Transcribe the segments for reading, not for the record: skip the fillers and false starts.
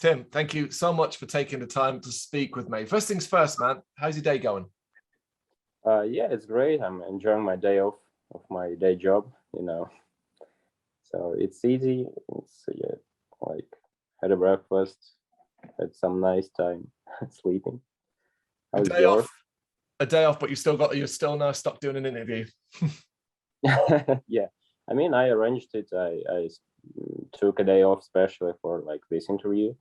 Tim, thank you so much for taking the time to speak with me. First things first, man, how's your day going? Yeah, it's great. I'm enjoying my day off of my day job, So it's easy. It's like had a breakfast, had some nice time sleeping. A How's day yours? off, but you're still now stuck doing an interview. Yeah, I mean, I arranged it. I took a day off especially for like this interview.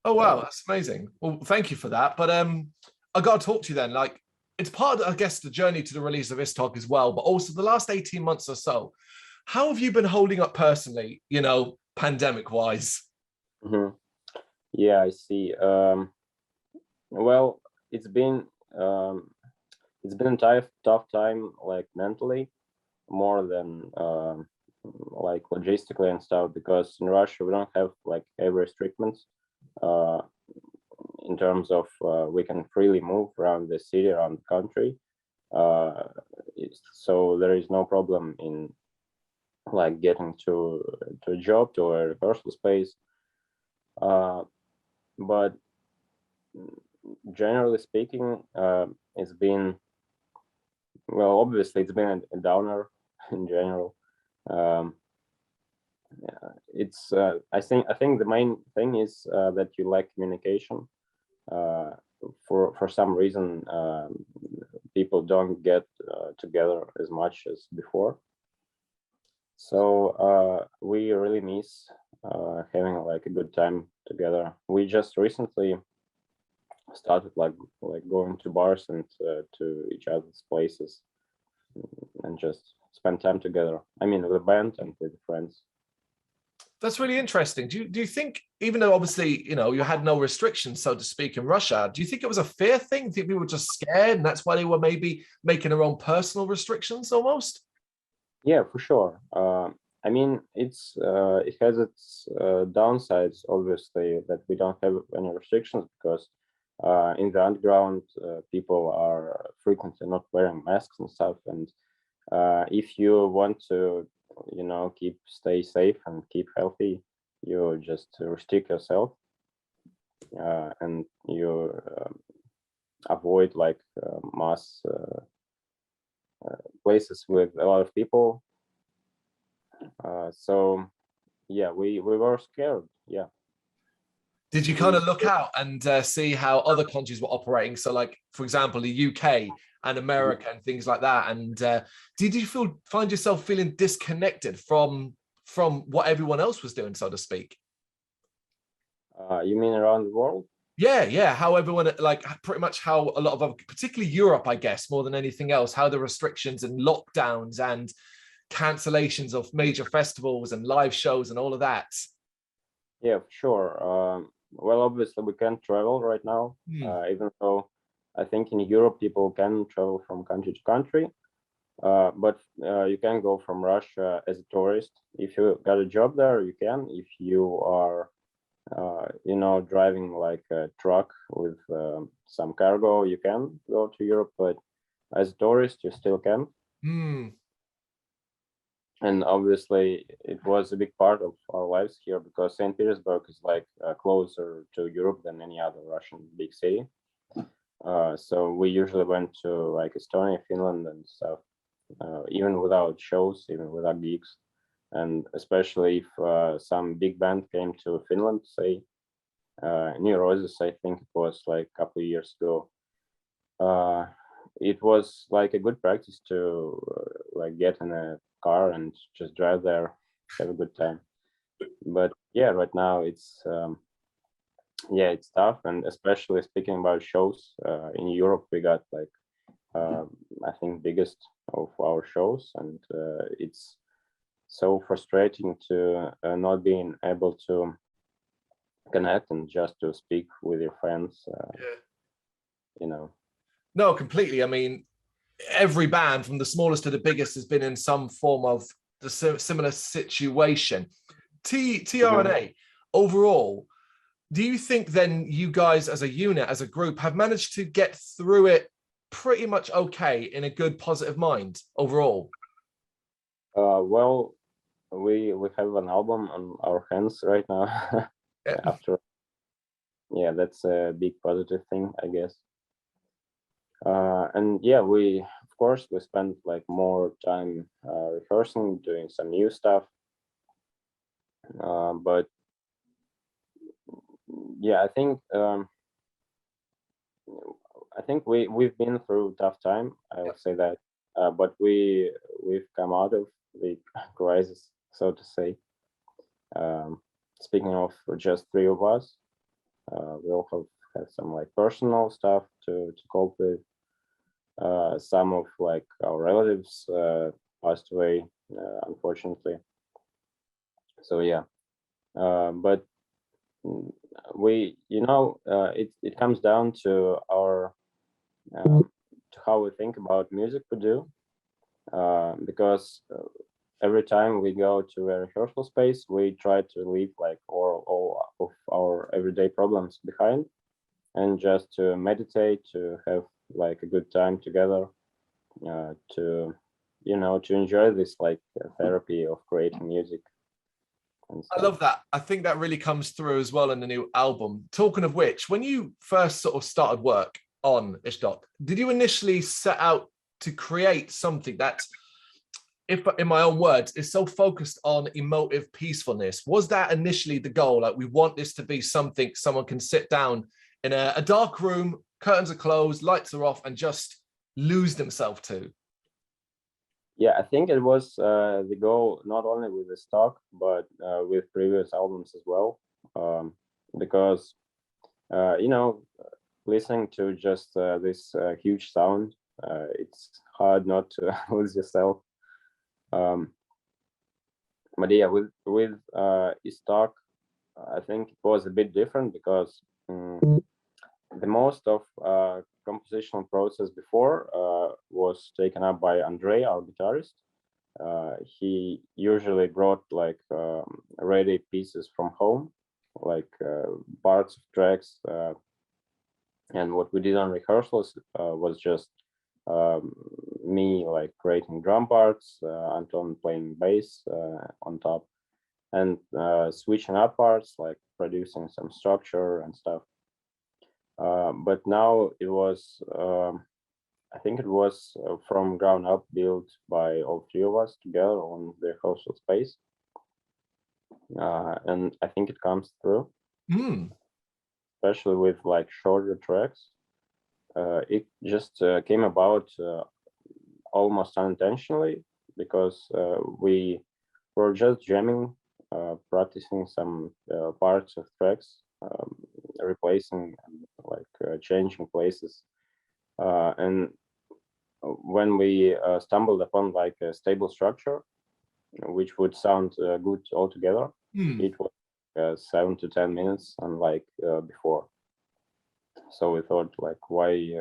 Oh wow, that's amazing. Well, thank you for that. But I got to talk to you then. Like, it's part of, I guess, the journey to the release of Istok as well, but also the last 18 months or so. How have you been holding up personally, pandemic wise? hmm Yeah, I see. Well, it's been um, it's been a tough time, like mentally, more than like logistically and stuff, because in Russia we don't have like heavy restrictions uh, in terms of we can freely move around the city, around the country. Uh, so there is no problem in like getting to a job, to a rehearsal space. But generally speaking, it's been, well, obviously it's been a downer in general. Um, it's I think the main thing is that you lack communication. Uh, for some reason, people don't get together as much as before. So we really miss having like a good time together. We just recently started like going to bars and to each other's places and just spend time together. I mean, with the band and with friends. That's really interesting. Do you think, even though obviously, you had no restrictions, so to speak, in Russia, do you think it was a fear thing? Do you think people were just scared and that's why they were maybe making their own personal restrictions almost? Yeah, for sure. I mean, it has its downsides, obviously, that we don't have any restrictions because in the underground, people are frequently not wearing masks and stuff. And if you want to, stay safe and keep healthy, you just restrict yourself and you avoid like mass places with a lot of people. So yeah, we were scared. Yeah. Did you kind of look out and see how other countries were operating? So like, for example, the UK and America and things like that. And did you find yourself feeling disconnected from what everyone else was doing, so to speak? You mean around the world? Yeah. How everyone, like pretty much how a lot of other, particularly Europe, I guess, more than anything else, how the restrictions and lockdowns and cancellations of major festivals and live shows and all of that. Yeah, for sure. Well, obviously we can't travel right now, even though I think in Europe people can travel from country to country. But you can go from Russia as a tourist. If you got a job there, you can. If you are, driving like a truck with some cargo, you can go to Europe. But as a tourist, you still can. And obviously, it was a big part of our lives here because St. Petersburg is like closer to Europe than any other Russian big city. So we usually went to like Estonia, Finland, and stuff, even without shows, even without gigs. And especially if some big band came to Finland, say New Roses, I think it was like a couple of years ago. It was like a good practice to like get in a car and just drive there, have a good time. But yeah, right now it's tough, and especially speaking about shows in Europe, we got like I think biggest of our shows, and it's so frustrating to not being able to connect and just to speak with your friends. No, completely. I mean, every band from the smallest to the biggest has been in some form of the similar situation. TRNA, overall, do you think then you guys as a unit, as a group, have managed to get through it pretty much okay in a good, positive mind overall? Well, we have an album on our hands right now. Yeah. After yeah, that's a big positive thing, I guess. And yeah, of course we spent like more time rehearsing, doing some new stuff. But yeah, I think we've been through a tough time. I'll say that, but we've come out of the crisis, so to say. Um, Speaking of just three of us, we all have some like personal stuff to cope with. Some of like our relatives passed away, unfortunately. So yeah, but mm, it comes down to our to how we think about music we do, because every time we go to a rehearsal space, we try to leave like all of our everyday problems behind and just to meditate, to have like a good time together, to to enjoy this like therapy of creating music and I stuff. love that. I think that really comes through as well in the new album. Talking of which, when you first sort of started work on Istok, did you initially set out to create something that, if in my own words, is so focused on emotive peacefulness? Was that initially the goal? Like, we want this to be something someone can sit down in a dark room, curtains are closed, lights are off, and just lose themselves to? Yeah, I think it was the goal not only with the stock but with previous albums as well, because you know, listening to just this huge sound, it's hard not to lose yourself. Um, but yeah, with Istok, I think it was a bit different because the most of compositional process before was taken up by Andrei, our guitarist. He usually brought like ready pieces from home, like parts of tracks, and what we did on rehearsals was just um, me like creating drum parts, Anton playing bass on top, and switching up parts, like producing some structure and stuff. But now it was, I think it was from ground up built by all three of us together on the hostel space. And I think it comes through, especially with like shorter tracks. It just came about almost unintentionally because we were just jamming, practicing some parts of tracks, replacing, like changing places. And when we stumbled upon like a stable structure, which would sound good altogether, it was 7 to 10 minutes, unlike before. So we thought, like, why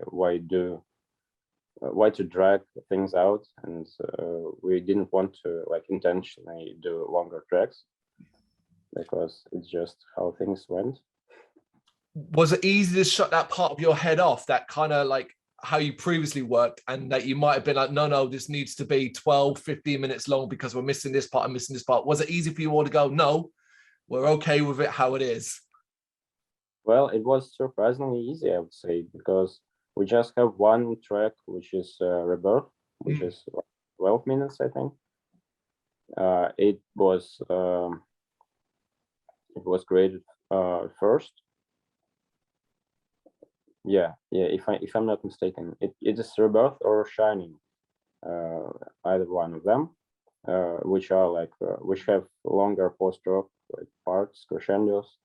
to drag things out, and we didn't want to like intentionally do longer tracks because it's just how things went. Was it easy to shut that part of your head off, that kind of like how you previously worked, and that you might have been like, no, this needs to be 12, 15 minutes long because we're missing this part and missing this part? Was it easy for you all to go, no, we're okay with it how it is? Well, it was surprisingly easy, I would say, because we just have one track, which is Rebirth, which is 12 minutes, I think. It was created first. Yeah. If I'm not mistaken, it is Rebirth or Shining, either one of them, which are like which have longer post-rock like parts, crescendos.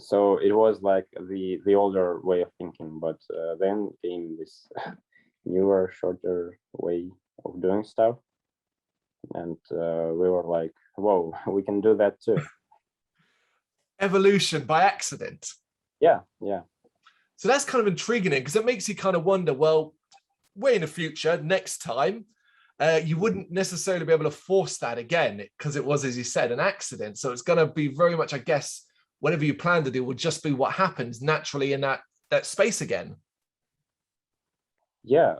So it was like the older way of thinking, but then came this newer, shorter way of doing stuff, and we were like, whoa, we can do that too. Evolution by accident. Yeah. So that's kind of intriguing, because it makes you kind of wonder, well, way in the future, next time, you wouldn't necessarily be able to force that again, because it was, as you said, an accident. So it's going to be very much, I guess, whatever you plan to do will just be what happens naturally in that space again. Yeah.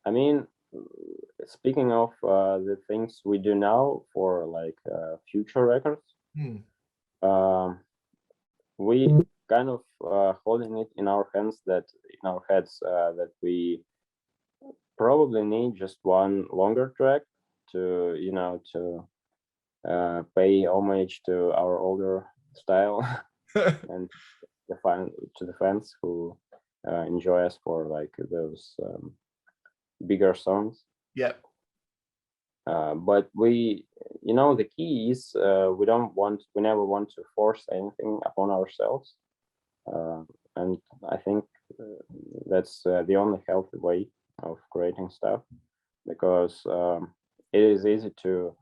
I mean, speaking of the things we do now for like future records, we kind of holding it in our hands, that in our heads, that we probably need just one longer track to, to pay homage to our older style and to the fans who enjoy us for like those bigger songs. Yeah. But we, the key is we never want to force anything upon ourselves. And I think that's the only healthy way of creating stuff, because it is easy to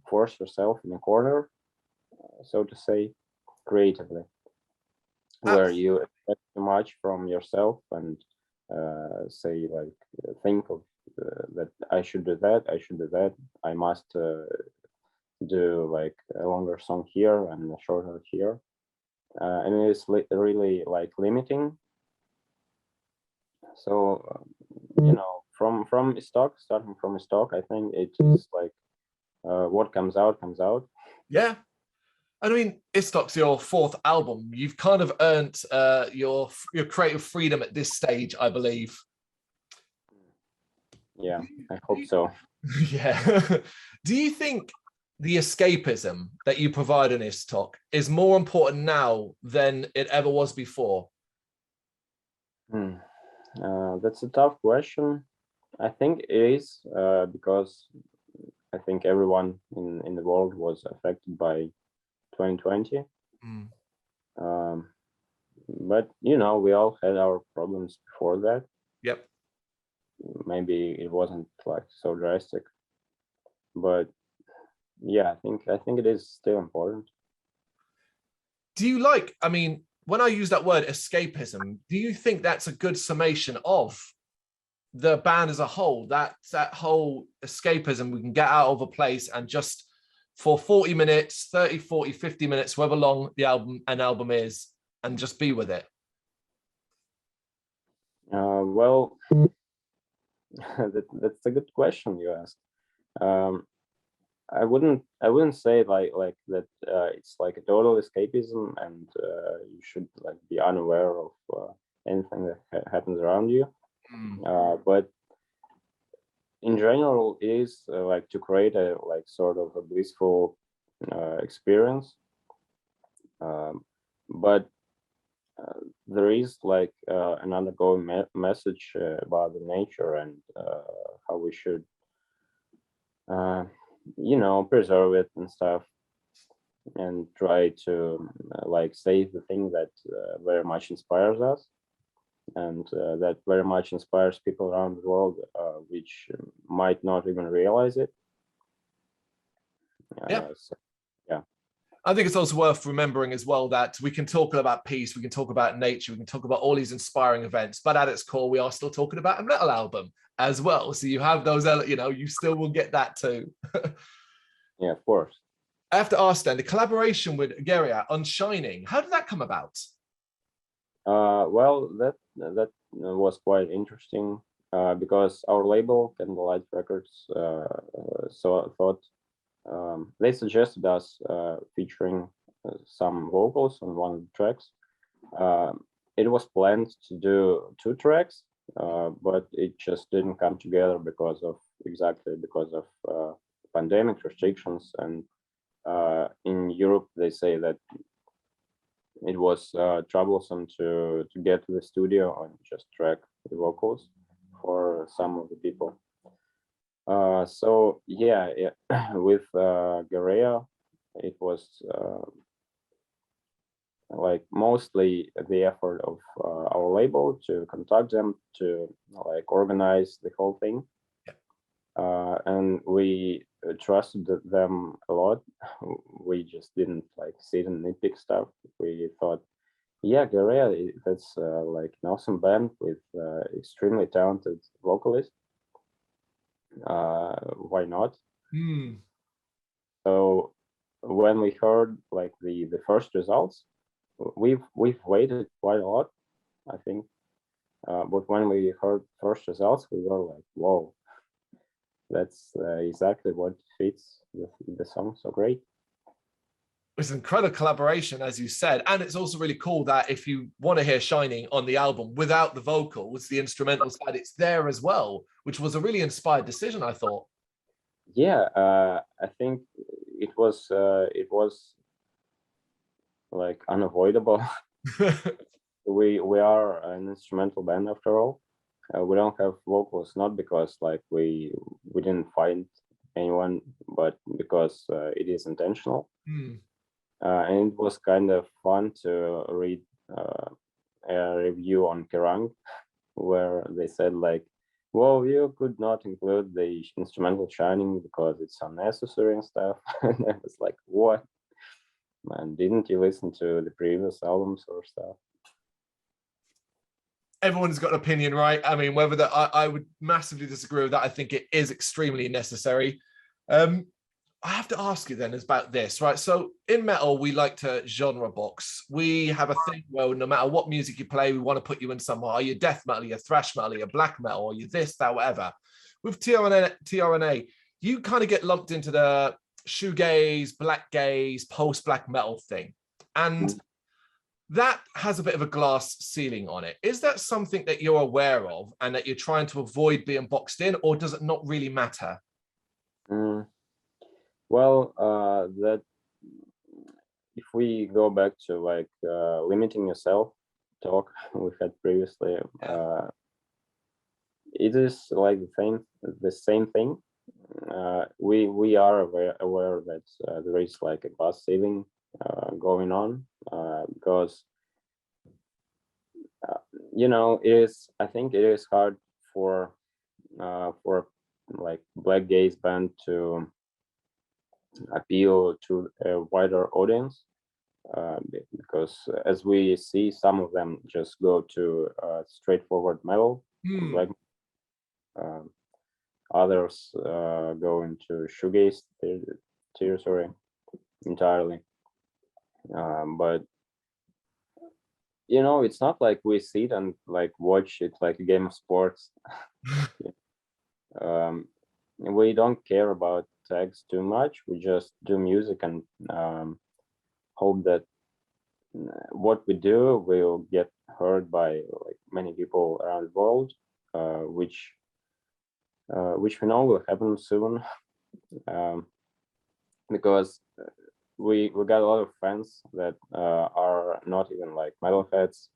force yourself in a corner, so to say, creatively, where you expect too much from yourself and say like think of that I should do that, I must do like a longer song here and a shorter here, and it's really like limiting. So from starting from Istok, I think it is like what comes out comes out. Yeah. I mean, Istok's your fourth album. You've kind of earned your creative freedom at this stage, I believe. Yeah, I hope so. Yeah. Do you think the escapism that you provide in Istok is more important now than it ever was before? That's a tough question. I think it is because I think everyone in the world was affected by 2020. But we all had our problems before that. Yep. Maybe it wasn't like so drastic, but yeah, I think it is still important. Do you like, I mean, when I use that word escapism, do you think that's a good summation of the band as a whole? That whole escapism, we can get out of a place and just for 40 minutes, 30, 40, 50 minutes, however long an album is, and just be with it? Well, that's a good question you asked. I wouldn't say like that. It's like a total escapism, and you should like be unaware of anything that happens around you. But in general, it is like to create a like sort of a blissful experience. But there is like an undergoing message about the nature and how we should preserve it and stuff, and try to like save the thing that very much inspires us, and that very much inspires people around the world, which might not even realize it. Yeah. So, yeah. I think it's also worth remembering as well that we can talk about peace, we can talk about nature, we can talk about all these inspiring events, but at its core, we are still talking about a metal album as well. So you have those, you still will get that too. Yeah, of course. I have to ask then, the collaboration with Geria on Shining, how did that come about? Well, that was quite interesting because our label, Candelight Records, so thought they suggested us featuring some vocals on one of the tracks. It was planned to do 2 tracks, but it just didn't come together because of pandemic restrictions. And in Europe, they say that it was troublesome to get to the studio and just track the vocals for some of the people. So yeah, with Guerrilla, it was like mostly the effort of our label to contact them, to like organize the whole thing. And we trusted them a lot. We just didn't like sit and nitpick stuff. We thought, yeah, Guerrilla, that's like an awesome band with extremely talented vocalist. Why not? So when we heard like the first results, we've waited quite a lot, I think. But when we heard first results, we were like, whoa, that's exactly what fits the song so great. It's an incredible collaboration, as you said. And it's also really cool that if you want to hear Shining on the album without the vocals, the instrumental side, it's there as well, which was a really inspired decision, I thought. Yeah, I think it was like unavoidable. We are an instrumental band after all. We don't have vocals, not because like we didn't find anyone, but because it is intentional. And it was kind of fun to read a review on Kerrang, where they said like, well, you could not include the instrumental Shining because it's unnecessary and stuff. And I was like, what? Man, didn't you listen to the previous albums or stuff? Everyone's got an opinion, right? I mean, whether that I would massively disagree with that. I think it is extremely necessary. I have to ask you then about this, right? So in metal, we like to genre box. We have a thing where no matter what music you play, we want to put you in somewhere. Are you death metal? Are you thrash metal? Are you black metal? Are you this, that, whatever? With TRNA, you kind of get lumped into the shoegaze, black gaze, post-black metal thing. And that has a bit of a glass ceiling on it. Is that something that you're aware of and that you're trying to avoid being boxed in, or does it not really matter? Well, that if we go back to like limiting yourself talk we had previously, it is like the same thing. We are aware that there is like a glass ceiling going on because I think it is hard for like black gaze band to appeal to a wider audience because as we see, some of them just go to straightforward metal, like others go into shoegaze territory entirely, but it's not like we sit and like watch it like a game of sports. We don't care about tags too much. We just do music and hope that what we do will get heard by like many people around the world, which we know will happen soon, because we got a lot of fans that are not even like metalheads,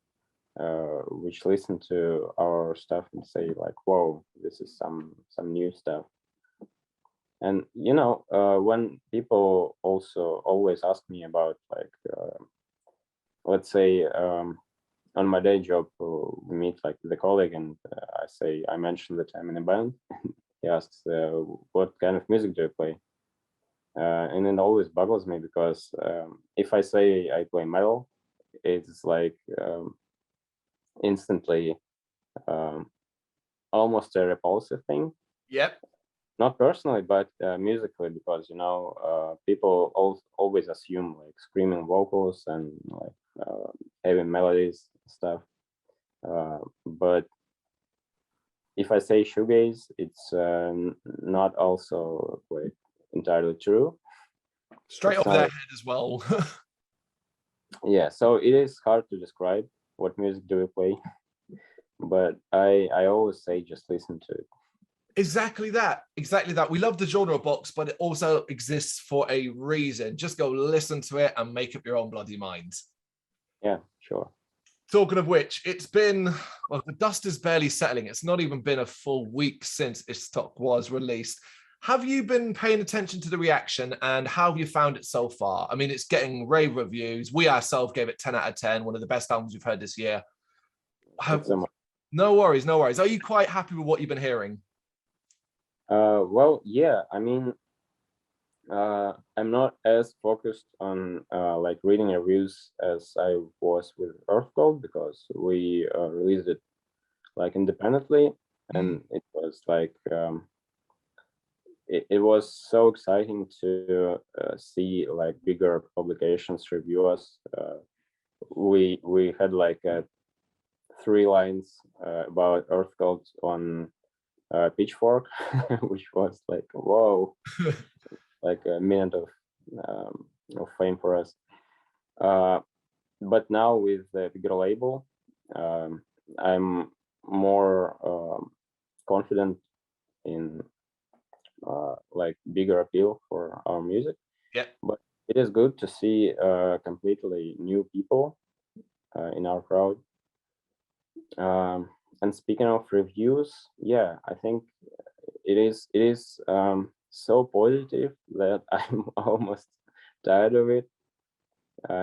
which listen to our stuff and say like, "Whoa, this is some new stuff." And when people also always ask me about like, let's say on my day job, we meet like with a colleague, and I mention that I'm in a band. He asks, "What kind of music do you play?" And it always boggles me because if I say I play metal, it's like instantly almost a repulsive thing. Yep. Not personally, but musically, because people always assume like screaming vocals and like heavy melodies stuff. But if I say shoegaze, it's not also like entirely true. Straight over their head as well. Yeah, so it is hard to describe what music do we play, but I always say just listen to it. Exactly that. We love the genre box, but it also exists for a reason. Just go listen to it and make up your own bloody mind. Yeah, sure. Talking of which, it's been, well, the dust is barely settling. It's not even been a full week since Istok was released. Have you been paying attention to the reaction, and how have you found it so far? I mean, it's getting rave reviews. We ourselves gave it 10 out of 10, one of the best albums we've heard this year. No worries. Are you quite happy with what you've been hearing? Well, yeah, I mean, I'm not as focused on like reading reviews as I was with Earthgold, because we released it like independently, and it was like it was so exciting to see like bigger publications review us. We had like 3 lines about Earthgold on Pitchfork, which was like, whoa. Like a minute of of fame for us. But now with the bigger label, I'm more confident in like bigger appeal for our music. Yeah. But it is good to see completely new people in our crowd. And speaking of reviews, yeah, I think it is so positive that I'm almost tired of it,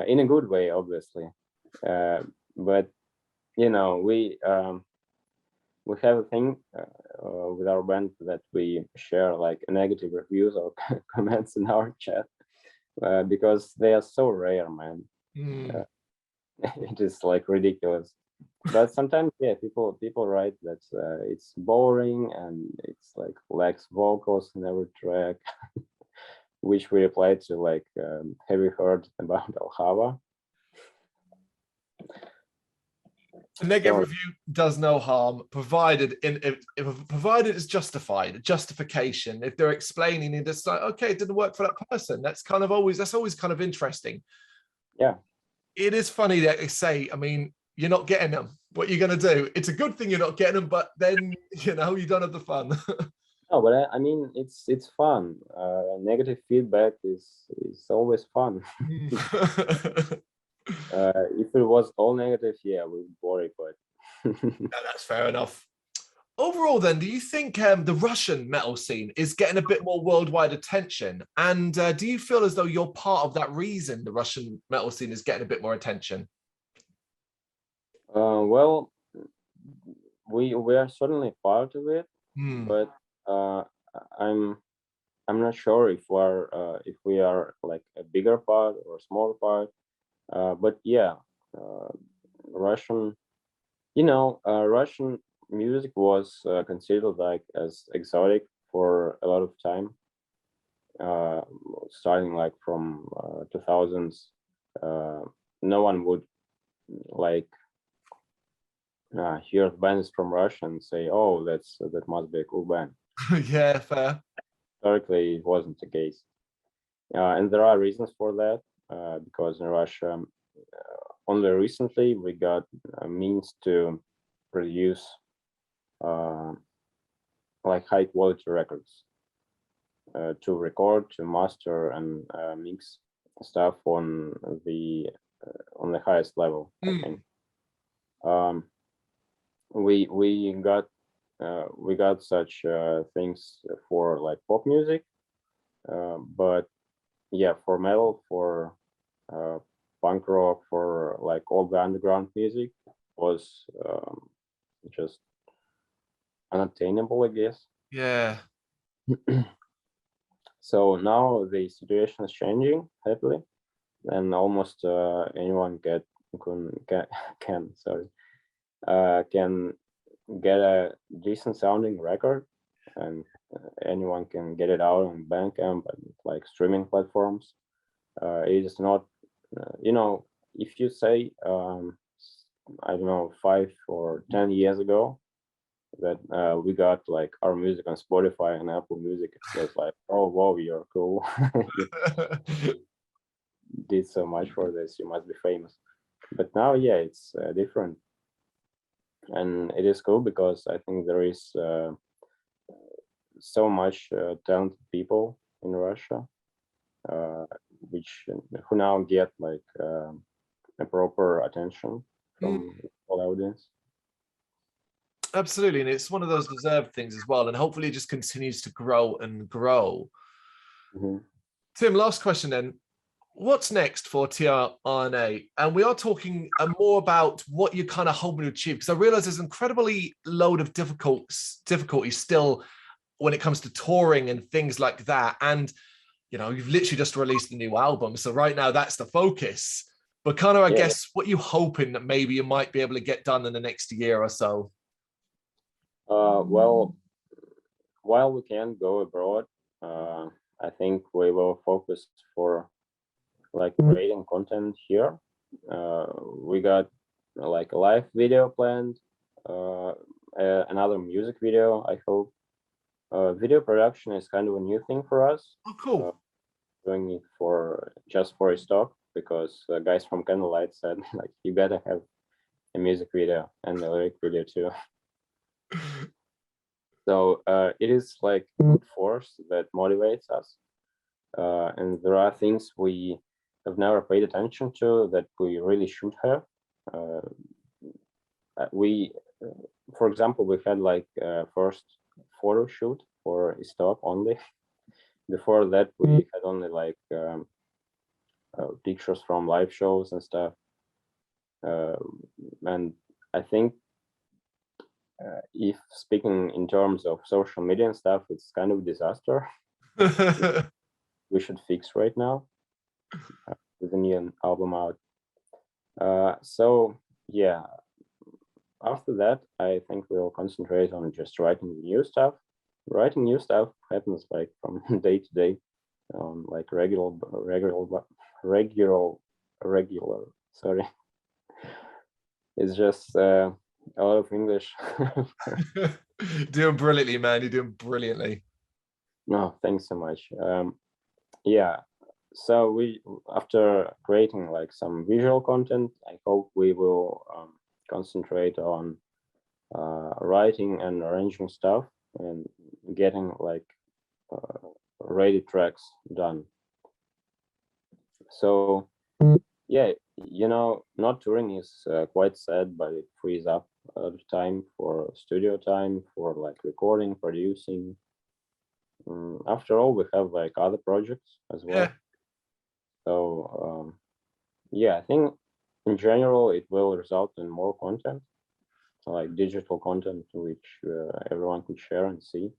in a good way, obviously. But you know, we have a thing with our band that we share like negative reviews or comments in our chat because they are so rare, man. It is like ridiculous. But sometimes, yeah, people write that it's boring and it's like lacks vocals in every track, which we reply to like, have you heard about Alhava? A negative review does no harm, provided provided it's justified, justification. If they're explaining it, it's like, okay, it didn't work for that person. That's always kind of interesting. Yeah. It is funny that they say, I mean, you're not getting them. What you're going to do? It's a good thing you're not getting them, but then, you know, you don't have the fun. No, but I mean, it's fun. Negative feedback is always fun. If it was all negative, yeah, we'd worry, but No, that's fair enough. Overall, then, do you think the Russian metal scene is getting a bit more worldwide attention? And do you feel as though you're part of that reason the Russian metal scene is getting a bit more attention? well, we are certainly part of it, but I'm not sure if we are like a bigger part or a smaller part. But yeah, Russian, Russian music was considered like as exotic for a lot of time, starting like from 2000s. No one would like hear bands from Russia and say, "Oh, that must be a cool band." Yeah, fair. Historically, it wasn't the case, and there are reasons for that. Because in Russia, only recently we got means to produce like high quality records, to record, to master, and mix stuff on the highest level. I think we got such things for like pop music, but yeah, for metal, for punk rock, for like all the underground music was just unattainable, I guess. Yeah. So now the situation is changing happily, and almost anyone can get a decent sounding record, and anyone can get it out on Bandcamp and like streaming platforms. It is not, if you say, I don't know, 5 or 10 years ago that we got like our music on Spotify and Apple Music, it was like, oh, wow, you're cool. You did so much for this, you must be famous. But now, yeah, it's different. And it is cool because I think there is so much talented people in Russia, who now get like a proper attention from all audience. Absolutely, and it's one of those deserved things as well, and hopefully it just continues to grow and grow. Tim, last question then. What's next for TRNA? And we are talking more about what you're kind of hoping to achieve, because I realize there's an incredibly load of difficulty still when it comes to touring and things like that. And, you know, you've literally just released a new album. So right now that's the focus. But kind of, I guess, what you hoping that maybe you might be able to get done in the next year or so? Well, while we can't go abroad, I think we will focus for like creating content here. We got like a live video planned, another music video, I hope. Video production is kind of a new thing for us. Oh, cool. doing it just for Istok, because guys from Candelight said like you gotta have a music video and a lyric video too. So it is like a good force that motivates us, and there are things we have never paid attention to that we really should have. For example, we had like first photo shoot for Istok only. Before that, we had only like pictures from live shows and stuff. And I think if speaking in terms of social media and stuff, it's kind of a disaster. We should fix right now with a new album out. So yeah, after that, I think we'll concentrate on just writing new stuff. Writing new stuff happens like from day to day, like regular. Sorry, it's just a lot of English. Doing brilliantly, man. You're doing brilliantly. No, thanks so much. Yeah, so after creating like some visual content, I hope we will concentrate on writing and arranging stuff and getting like ready tracks done. So yeah, not touring is quite sad, but it frees up a lot of time for studio time, for like recording, producing. After all, we have like other projects as well. Yeah. So yeah, I think in general it will result in more content, like digital content, which everyone could share and see.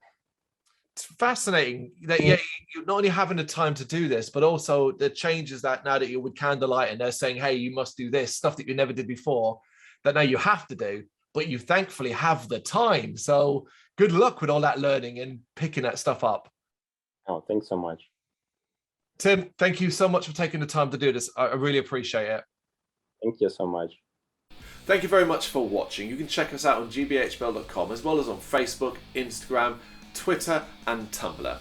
It's fascinating that you're not only having the time to do this, but also the changes that now that you're with Candelight and they're saying, hey, you must do this stuff that you never did before, that now you have to do, but you thankfully have the time. So good luck with all that learning and picking that stuff up. Oh, thanks so much. Tim, thank you so much for taking the time to do this. I really appreciate it. Thank you so much. Thank you very much for watching. You can check us out on gbhbl.com as well as on Facebook, Instagram, Twitter and Tumblr.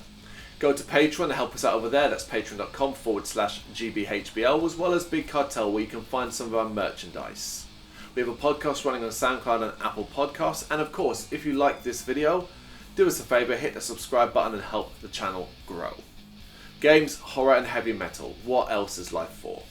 Go to Patreon to help us out over there. That's patreon.com/gbhbl, as well as Big Cartel, where you can find some of our merchandise. We have a podcast running on SoundCloud and Apple Podcasts. And of course, if you like this video, do us a favor, hit the subscribe button and help the channel grow. Games, horror and heavy metal. What else is life for?